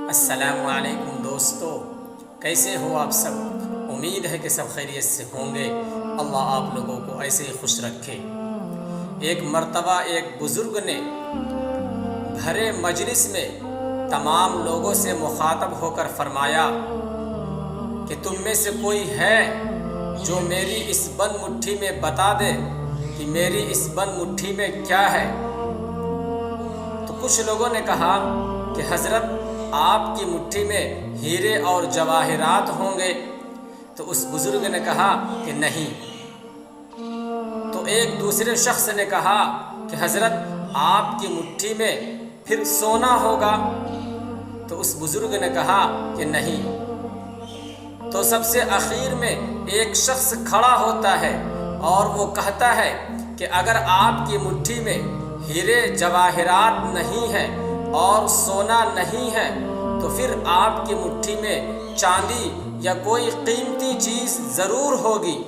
السلام علیکم دوستو، کیسے ہو آپ سب؟ امید ہے کہ سب خیریت سے ہوں گے۔ اللہ آپ لوگوں کو ایسے ہی خوش رکھے۔ ایک مرتبہ ایک بزرگ نے بھرے مجلس میں تمام لوگوں سے مخاطب ہو کر فرمایا کہ تم میں سے کوئی ہے جو میری اس بند مٹھی میں بتا دے کہ میری اس بند مٹھی میں کیا ہے؟ تو کچھ لوگوں نے کہا کہ حضرت آپ کی مٹھی میں ہیرے اور جواہرات ہوں گے۔ تو اس بزرگ نے کہا کہ نہیں۔ تو ایک دوسرے شخص نے کہا کہ حضرت آپ کی مٹھی میں پھر سونا ہوگا۔ تو اس بزرگ نے کہا کہ نہیں۔ تو سب سے اخیر میں ایک شخص کھڑا ہوتا ہے اور وہ کہتا ہے کہ اگر آپ کی مٹھی میں ہیرے جواہرات نہیں ہیں اور سونا نہیں ہے تو پھر آپ کی مٹھی میں چاندی یا کوئی قیمتی چیز ضرور ہوگی۔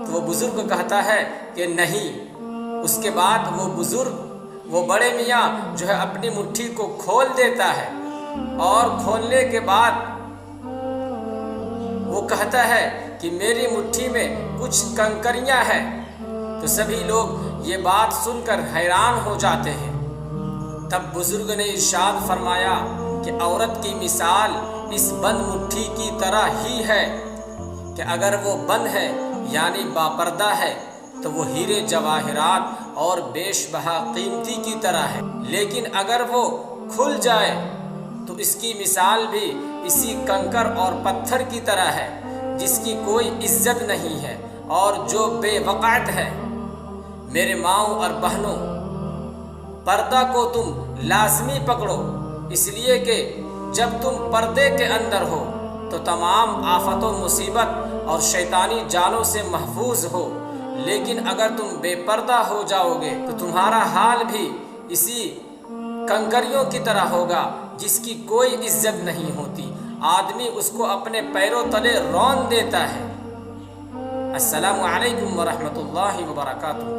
تو وہ بزرگ کہتا ہے کہ نہیں۔ اس کے بعد وہ بزرگ، وہ بڑے میاں جو ہے اپنی مٹھی کو کھول دیتا ہے اور کھولنے کے بعد وہ کہتا ہے کہ میری مٹھی میں کچھ کنکریاں ہیں۔ تو سبھی لوگ یہ بات سن کر حیران ہو جاتے ہیں۔ تب بزرگ نے ارشاد فرمایا کہ عورت کی مثال اس بند مٹھی کی طرح ہی ہے کہ اگر وہ بند ہے یعنی باپردہ ہے تو وہ ہیرے جواہرات اور بیش بہا قیمتی کی طرح ہے، لیکن اگر وہ کھل جائے تو اس کی مثال بھی اسی کنکر اور پتھر کی طرح ہے جس کی کوئی عزت نہیں ہے اور جو بے وقعت ہے۔ میرے ماؤں اور بہنوں، پردہ کو تم لازمی پکڑو، اس لیے کہ جب تم پردے کے اندر ہو تو تمام آفت و مصیبت اور شیطانی جالوں سے محفوظ ہو، لیکن اگر تم بے پردہ ہو جاؤ گے تو تمہارا حال بھی اسی کنکریوں کی طرح ہوگا جس کی کوئی عزت نہیں ہوتی، آدمی اس کو اپنے پیروں تلے رون دیتا ہے۔ السلام علیکم ورحمۃ اللہ وبرکاتہ۔